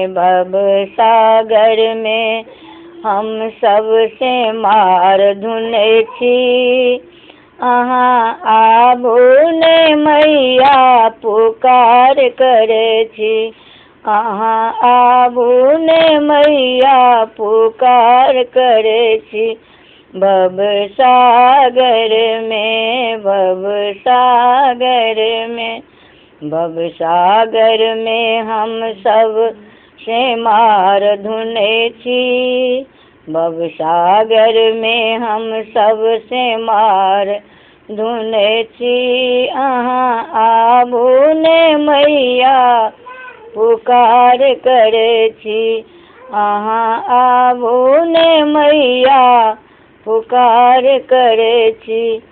भव सागर में हम सब से मार धुने छी। अहाँ आबू ने मैया पुकार करे छी। अहाँ आबू ने मैया पुकार करे छी। भव सागर में भव सागर में हम सब से मार धुने छी। भव सागर में हम सब से मार धुने छी। अहाँ आबू ने मैया पुकार करे छी। अहाँ आबू ने मैया पुकार करे छी।